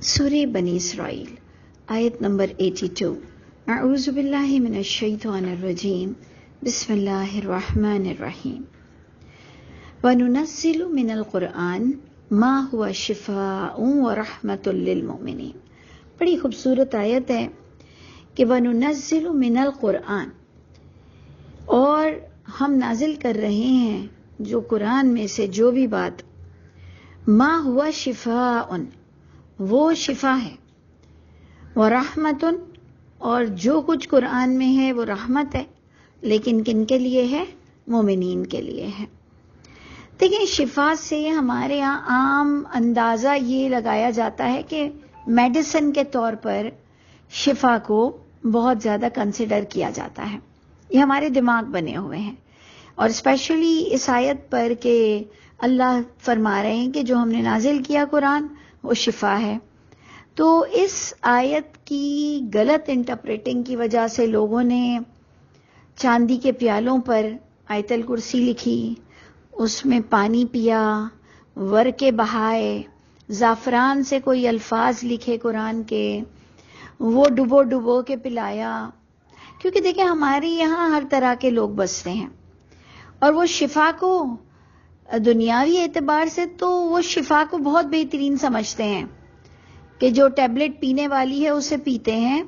سورہ بنی اسرائیل آیت نمبر 82۔ اعوذ باللہ من الشیطان الرجیم، بسم اللہ الرحمن الرحیم۔ وَنُنَزِّلُ مِنَ الْقُرْآنِ مَا هُوَ شِفَاءٌ وَرَحْمَةٌ لِّلْمُؤْمِنِينَ۔ بڑی خوبصورت آیت ہے کہ وَنُنَزِّلُ مِنَ الْقُرْآنِ، اور ہم نازل کر رہے ہیں جو قرآن میں سے جو بھی بات، مَا هُوَ شِفَاءٌ، وہ شفا ہے، وَرَحْمَةٌ، اور جو کچھ قرآن میں ہے وہ رحمت ہے، لیکن کن کے لیے ہے؟ مومنین کے لیے ہے۔ دیکھیں، شفا سے ہمارے ہاں عام اندازہ یہ لگایا جاتا ہے کہ میڈیسن کے طور پر شفا کو بہت زیادہ کنسیڈر کیا جاتا ہے، یہ ہمارے دماغ بنے ہوئے ہیں۔ اور اسپیشلی اس آیت پر کہ اللہ فرما رہے ہیں کہ جو ہم نے نازل کیا قرآن وہ شفا ہے، تو اس آیت کی غلط انٹرپریٹنگ کی وجہ سے لوگوں نے چاندی کے پیالوں پر آیت الکرسی لکھی، اس میں پانی پیا، ورقے بہائے، زعفران سے کوئی الفاظ لکھے قرآن کے، وہ ڈبو ڈبو کے پلایا، کیونکہ دیکھیں ہمارے یہاں ہر طرح کے لوگ بستے ہیں، اور وہ شفا کو دنیاوی اعتبار سے تو وہ شفا کو بہت بہترین سمجھتے ہیں کہ جو ٹیبلٹ پینے والی ہے اسے پیتے ہیں،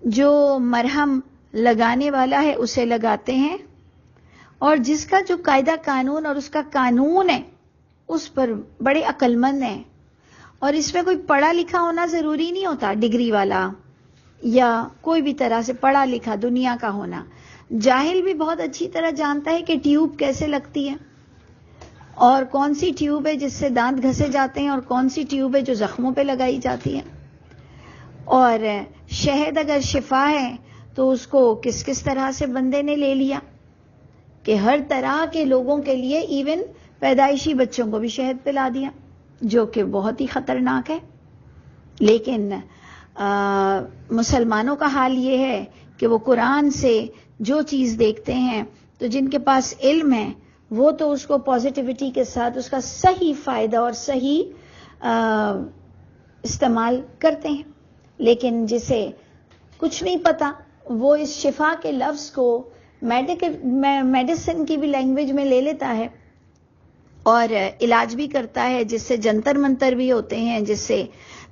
جو مرہم لگانے والا ہے اسے لگاتے ہیں، اور جس کا جو قاعدہ قانون اور اس کا قانون ہے اس پر بڑے عقل مند ہیں۔ اور اس میں کوئی پڑھا لکھا ہونا ضروری نہیں ہوتا، ڈگری والا یا کوئی بھی طرح سے پڑھا لکھا دنیا کا ہونا، جاہل بھی بہت اچھی طرح جانتا ہے کہ ٹیوب کیسے لگتی ہے، اور کون سی ٹیوب ہے جس سے دانت گھسے جاتے ہیں، اور کون سی ٹیوب ہے جو زخموں پہ لگائی جاتی ہے، اور شہد اگر شفا ہے تو اس کو کس کس طرح سے بندے نے لے لیا کہ ہر طرح کے لوگوں کے لیے، ایون پیدائشی بچوں کو بھی شہد پلا دیا، جو کہ بہت ہی خطرناک ہے۔ لیکن مسلمانوں کا حال یہ ہے کہ وہ قرآن سے جو چیز دیکھتے ہیں تو جن کے پاس علم ہے وہ تو اس کو پازیٹیوٹی کے ساتھ اس کا صحیح فائدہ اور صحیح استعمال کرتے ہیں، لیکن جسے کچھ نہیں پتا وہ اس شفا کے لفظ کو میڈیسن کی بھی لینگویج میں لے لیتا ہے اور علاج بھی کرتا ہے، جس سے جنتر منتر بھی ہوتے ہیں، جس سے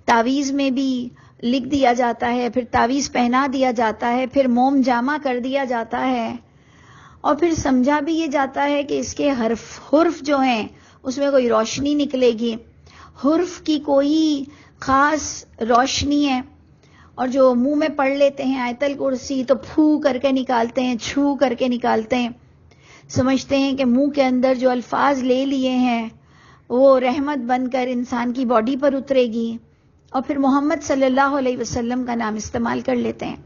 تعویذ میں بھی لکھ دیا جاتا ہے، پھر تعویذ پہنا دیا جاتا ہے، پھر موم جامع کر دیا جاتا ہے، اور پھر سمجھا بھی یہ جاتا ہے کہ اس کے حرف جو ہیں اس میں کوئی روشنی نکلے گی، حرف کی کوئی خاص روشنی ہے، اور جو منہ میں پڑھ لیتے ہیں آیت الکرسی تو پھو کر کے نکالتے ہیں، چھو کر کے نکالتے ہیں، سمجھتے ہیں کہ منہ کے اندر جو الفاظ لے لیے ہیں وہ رحمت بن کر انسان کی باڈی پر اترے گی، اور پھر محمد صلی اللہ علیہ وسلم کا نام استعمال کر لیتے ہیں،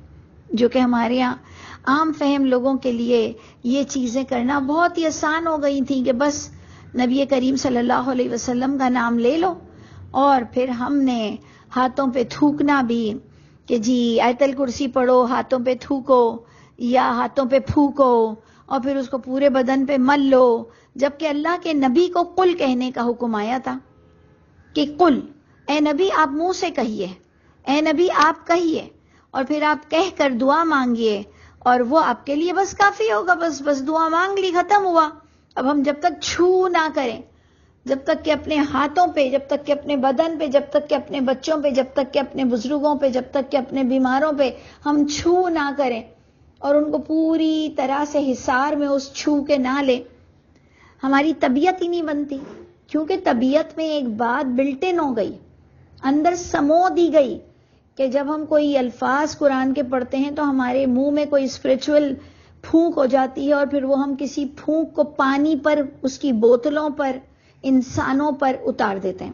جو کہ ہمارے یہاں عام فہم لوگوں کے لیے یہ چیزیں کرنا بہت ہی آسان ہو گئی تھیں کہ بس نبی کریم صلی اللہ علیہ وسلم کا نام لے لو، اور پھر ہم نے ہاتھوں پہ تھوکنا بھی کہ جی آیت الکرسی پڑھو، ہاتھوں پہ تھوکو یا ہاتھوں پہ پھونکو، اور پھر اس کو پورے بدن پہ مل لو، جبکہ اللہ کے نبی کو قل کہنے کا حکم آیا تھا کہ قل، اے نبی آپ منہ سے کہیے، اے نبی آپ کہیے، اور پھر آپ کہہ کر دعا مانگیے، اور وہ آپ کے لیے بس کافی ہوگا، بس دعا مانگ لی، ختم ہوا۔ اب ہم جب تک چھو نہ کریں، جب تک کہ اپنے ہاتھوں پہ، جب تک کہ اپنے بدن پہ، جب تک کہ اپنے بچوں پہ، جب تک کہ اپنے بزرگوں پہ، جب تک کہ اپنے بیماروں پہ ہم چھو نہ کریں اور ان کو پوری طرح سے حصار میں اس چھو کے نہ لیں، ہماری طبیعت ہی نہیں بنتی، کیونکہ طبیعت میں ایک بات بلٹن ہو گئی، اندر سمو دی گئی کہ جب ہم کوئی الفاظ قرآن کے پڑھتے ہیں تو ہمارے منہ میں کوئی اسپریچول پھونک ہو جاتی ہے، اور پھر وہ ہم کسی پھونک کو پانی پر، اس کی بوتلوں پر، انسانوں پر اتار دیتے ہیں۔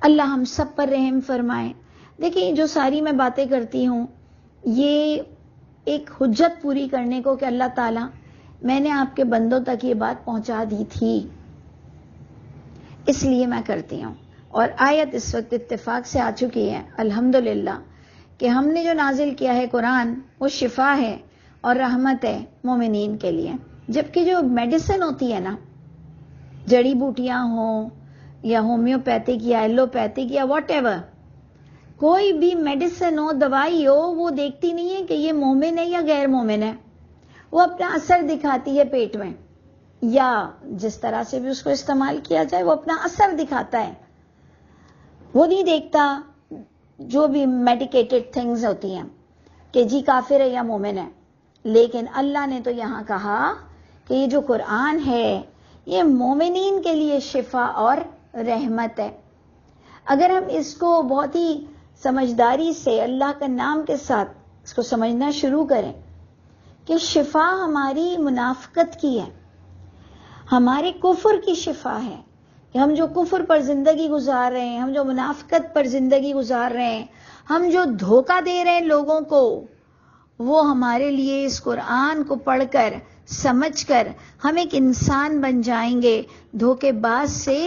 اللہ ہم سب پر رحم فرمائے۔ دیکھیں، جو ساری میں باتیں کرتی ہوں یہ ایک حجت پوری کرنے کو کہ اللہ تعالیٰ میں نے آپ کے بندوں تک یہ بات پہنچا دی تھی، اس لیے میں کرتی ہوں۔ اور آیت اس وقت اتفاق سے آ چکی ہے الحمدللہ کہ ہم نے جو نازل کیا ہے قرآن وہ شفا ہے اور رحمت ہے مومنین کے لیے، جبکہ جو میڈیسن ہوتی ہے نا، جڑی بوٹیاں ہوں یا ہومیوپیتھک یا ایلوپیتھک یا واٹ ایور، کوئی بھی میڈیسن ہو، دوائی ہو، وہ دیکھتی نہیں ہے کہ یہ مومن ہے یا غیر مومن ہے، وہ اپنا اثر دکھاتی ہے پیٹ میں، یا جس طرح سے بھی اس کو استعمال کیا جائے وہ اپنا اثر دکھاتا ہے، وہ نہیں دیکھتا جو بھی میڈیکیٹڈ تھنگز ہوتی ہیں کہ جی کافر ہے یا مومن ہے۔ لیکن اللہ نے تو یہاں کہا کہ یہ جو قرآن ہے یہ مومنین کے لیے شفا اور رحمت ہے۔ اگر ہم اس کو بہت ہی سمجھداری سے اللہ کا نام کے ساتھ اس کو سمجھنا شروع کریں کہ شفا ہماری منافقت کی ہے، ہمارے کفر کی شفا ہے، کہ ہم جو کفر پر زندگی گزار رہے ہیں، ہم جو منافقت پر زندگی گزار رہے ہیں، ہم جو دھوکہ دے رہے ہیں لوگوں کو، وہ ہمارے لیے اس قرآن کو پڑھ کر سمجھ کر ہم ایک انسان بن جائیں گے، دھوکے باز سے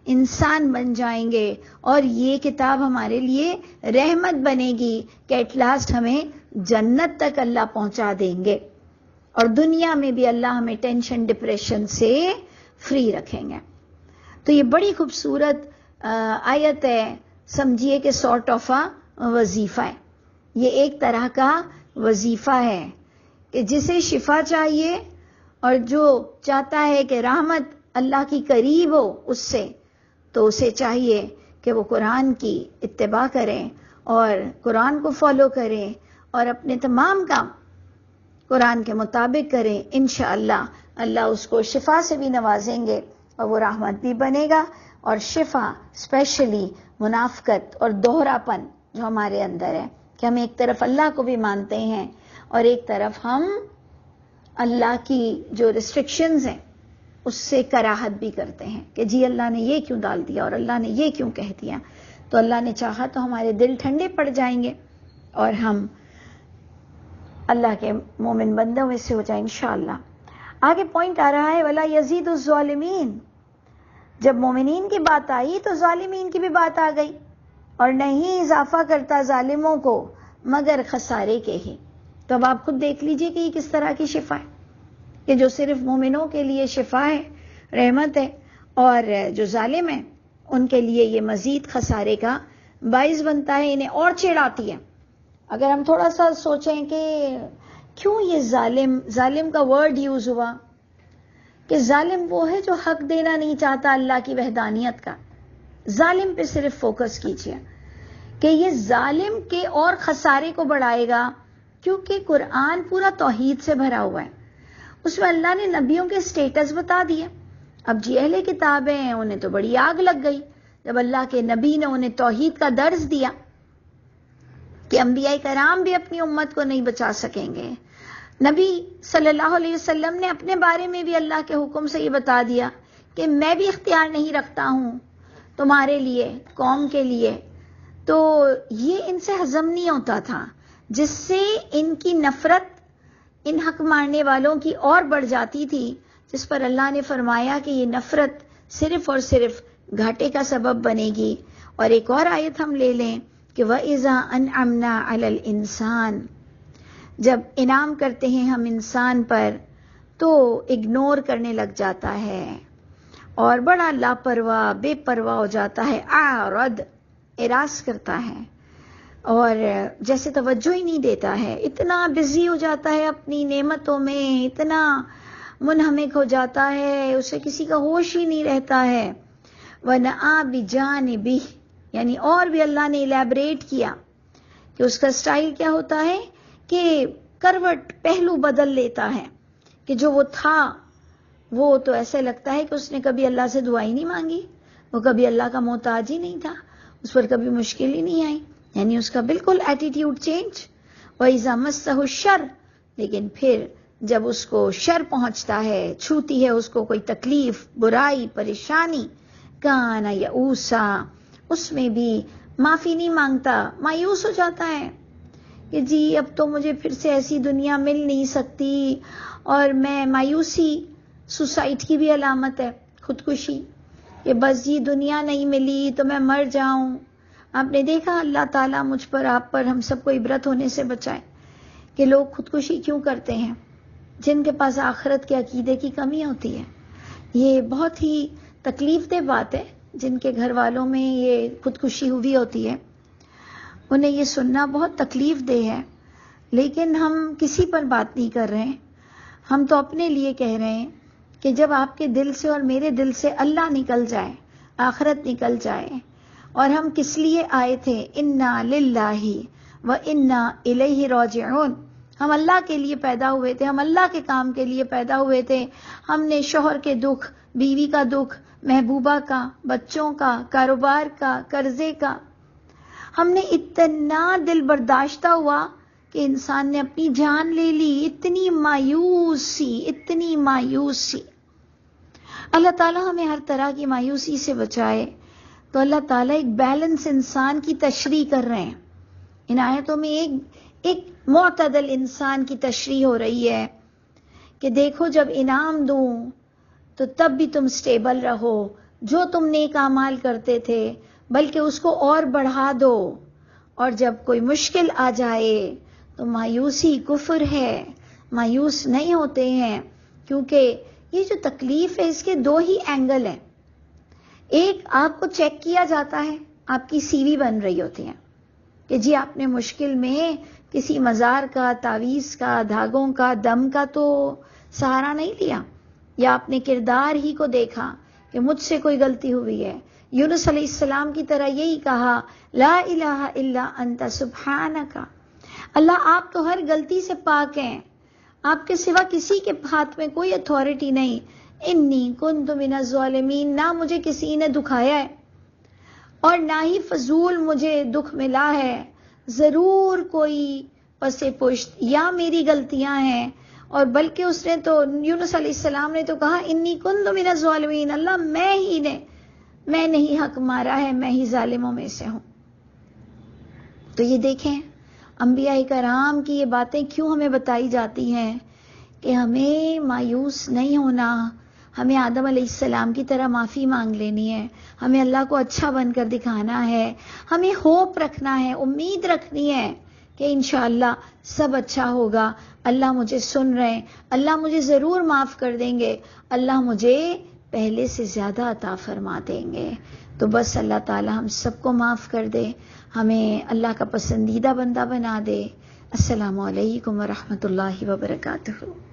انسان بن جائیں گے، اور یہ کتاب ہمارے لیے رحمت بنے گی کہ ایٹ لاسٹ ہمیں جنت تک اللہ پہنچا دیں گے، اور دنیا میں بھی اللہ ہمیں ٹینشن ڈپریشن سے فری رکھیں گے۔ تو یہ بڑی خوبصورت آیت ہے، سمجھیے کہ سارٹ آف وظیفہ ہے، یہ ایک طرح کا وظیفہ ہے کہ جسے شفا چاہیے اور جو چاہتا ہے کہ رحمت اللہ کی قریب ہو اس سے، تو اسے چاہیے کہ وہ قرآن کی اتباع کریں اور قرآن کو فالو کریں اور اپنے تمام کام قرآن کے مطابق کریں۔ انشاءاللہ اللہ اس کو شفا سے بھی نوازیں گے اور وہ رحمت بھی بنے گا، اور شفا اسپیشلی منافقت اور دوہرا پن جو ہمارے اندر ہے کہ ہم ایک طرف اللہ کو بھی مانتے ہیں اور ایک طرف ہم اللہ کی جو ریسٹرکشنز ہیں اس سے کراہت بھی کرتے ہیں کہ جی اللہ نے یہ کیوں ڈال دیا اور اللہ نے یہ کیوں کہہ دیا۔ تو اللہ نے چاہا تو ہمارے دل ٹھنڈے پڑ جائیں گے اور ہم اللہ کے مومن بندوں میں سے ہو جائیں انشاءاللہ۔ آگے پوائنٹ آ رہا ہے وَلَا يَزِيدُ الظَّالِمِينَ۔ جب مومنین کی بات آئی تو ظالمین کی بھی بات آ گئی، اور نہیں اضافہ کرتا ظالموں کو مگر خسارے کے ہی۔ تو اب آپ خود دیکھ لیجئے کہ یہ کس طرح کی شفا ہے کہ جو صرف مومنوں کے لیے شفا ہے، رحمت ہے، اور جو ظالم ہیں ان کے لیے یہ مزید خسارے کا باعث بنتا ہے، انہیں اور چڑھاتی ہے۔ اگر ہم تھوڑا سا سوچیں کہ کیوں یہ ظالم کا ورڈ یوز ہوا، کہ ظالم وہ ہے جو حق دینا نہیں چاہتا اللہ کی وحدانیت کا، ظالم پہ صرف فوکس کیجئے کہ یہ ظالم کے اور خسارے کو بڑھائے گا، کیونکہ قرآن پورا توحید سے بھرا ہوا ہے، اس میں اللہ نے نبیوں کے سٹیٹس بتا دیے۔ اب جی اہل کتابیں ہیں انہیں تو بڑی آگ لگ گئی جب اللہ کے نبی نے انہیں توحید کا درس دیا کہ انبیاء کرام بھی اپنی امت کو نہیں بچا سکیں گے۔ نبی صلی اللہ علیہ وسلم نے اپنے بارے میں بھی اللہ کے حکم سے یہ بتا دیا کہ میں بھی اختیار نہیں رکھتا ہوں تمہارے لیے، قوم کے لیے۔ تو یہ ان سے ہضم نہیں ہوتا تھا، جس سے ان کی نفرت ان حق ماننے والوں کی اور بڑھ جاتی تھی، جس پر اللہ نے فرمایا کہ یہ نفرت صرف اور صرف گھاٹے کا سبب بنے گی۔ اور ایک اور آیت ہم لے لیں کہ وَإِذَا أَنْعَمْنَا عَلَى الْإِنسَانِ، جب انعام کرتے ہیں ہم انسان پر تو اگنور کرنے لگ جاتا ہے اور بڑا لاپرواہ بے پرواہ ہو جاتا ہے، اعرض اعراض کرتا ہے اور جیسے توجہ ہی نہیں دیتا ہے، اتنا بزی ہو جاتا ہے اپنی نعمتوں میں، اتنا منہمک ہو جاتا ہے، اسے کسی کا ہوش ہی نہیں رہتا ہے۔ وَنَأَى بِجَانِبِهِ، یعنی اور بھی اللہ نے الیبریٹ کیا کہ اس کا سٹائل کیا ہوتا ہے کہ کروٹ پہلو بدل لیتا ہے، کہ جو وہ تھا وہ تو ایسے لگتا ہے کہ اس نے کبھی اللہ سے دعا ہی نہیں مانگی، وہ کبھی اللہ کا محتاج ہی نہیں تھا، اس پر کبھی مشکل ہی نہیں آئی، یعنی اس کا بالکل ایٹیٹیوڈ چینج۔ وَإِذَا مَسَّهُ الشَّرُّ، لیکن پھر جب اس کو شر پہنچتا ہے، چھوتی ہے اس کو کوئی تکلیف، برائی، پریشانی، کان یئوسا، اس میں بھی معافی نہیں مانگتا، مایوس ہو جاتا ہے کہ جی اب تو مجھے پھر سے ایسی دنیا مل نہیں سکتی، اور میں مایوسی سوسائڈ کی بھی علامت ہے، خودکشی، کہ بس یہ دنیا نہیں ملی تو میں مر جاؤں۔ آپ نے دیکھا اللہ تعالیٰ مجھ پر، آپ پر، ہم سب کو عبرت ہونے سے بچائے کہ لوگ خودکشی کیوں کرتے ہیں، جن کے پاس آخرت کے عقیدے کی کمی ہوتی ہے۔ یہ بہت ہی تکلیف دہ بات ہے جن کے گھر والوں میں یہ خودکشی ہوئی ہوتی ہے۔ انہیں یہ سننا بہت تکلیف دہ ہے، لیکن ہم کسی پر بات نہیں کر رہے ہیں، ہم تو اپنے لیے کہہ رہے ہیں کہ جب آپ کے دل سے اور میرے دل سے اللہ نکل جائے، آخرت نکل جائے، اور ہم کس لیے آئے تھے، انا للہ و انا الیہ راجعون، ہم اللہ کے لیے پیدا ہوئے تھے، ہم اللہ کے کام کے لیے پیدا ہوئے تھے، ہم نے شوہر کے دکھ، بیوی کا دکھ، محبوبہ کا، بچوں کا، کاروبار کا، قرضے کا، ہم نے اتنا دل برداشتہ ہوا کہ انسان نے اپنی جان لے لی، اتنی مایوسی، اتنی مایوسی۔ اللہ تعالیٰ ہمیں ہر طرح کی مایوسی سے بچائے۔ تو اللہ تعالیٰ ایک بیلنس انسان کی تشریح کر رہے ہیں ان آیتوں میں، ایک معتدل انسان کی تشریح ہو رہی ہے کہ دیکھو جب انعام دوں تو تب بھی تم سٹیبل رہو، جو تم نیک اعمال کرتے تھے بلکہ اس کو اور بڑھا دو، اور جب کوئی مشکل آ جائے تو مایوسی کفر ہے، مایوس نہیں ہوتے ہیں، کیونکہ یہ جو تکلیف ہے اس کے دو ہی اینگل ہیں۔ ایک، آپ کو چیک کیا جاتا ہے، آپ کی سی وی بن رہی ہوتی ہے کہ جی آپ نے مشکل میں کسی مزار کا، تعویذ کا، دھاگوں کا، دم کا تو سہارا نہیں لیا، یا آپ نے کردار ہی کو دیکھا کہ مجھ سے کوئی غلطی ہوئی ہے۔ یونس علیہ السلام کی طرح یہی کہا، لا الہ الا انت سبحانک، اللہ آپ تو ہر غلطی سے پاک ہیں، آپ کے سوا کسی کے ہاتھ میں کوئی اتھارٹی نہیں، انی کنت من الظالمین، نہ مجھے کسی نے دکھایا ہے اور نہ ہی فضول مجھے دکھ ملا ہے، ضرور کوئی پس پشت یا میری غلطیاں ہیں۔ اور بلکہ اس نے تو، یونس علیہ السلام نے تو کہا انی کنت من الظالمین، اللہ میں نہیں حق مارا ہے، میں ہی ظالموں میں سے ہوں۔ تو یہ دیکھیں انبیاء کرام کی یہ باتیں کیوں ہمیں بتائی جاتی ہیں کہ ہمیں مایوس نہیں ہونا، ہمیں آدم علیہ السلام کی طرح معافی مانگ لینی ہے، ہمیں اللہ کو اچھا بن کر دکھانا ہے، ہمیں ہوپ رکھنا ہے، امید رکھنی ہے کہ انشاءاللہ سب اچھا ہوگا، اللہ مجھے سن رہے ہیں، اللہ مجھے ضرور معاف کر دیں گے، اللہ مجھے پہلے سے زیادہ عطا فرما دیں گے۔ تو بس اللہ تعالی ہم سب کو معاف کر دے، ہمیں اللہ کا پسندیدہ بندہ بنا دے۔ السلام علیکم ورحمۃ اللہ وبرکاتہ۔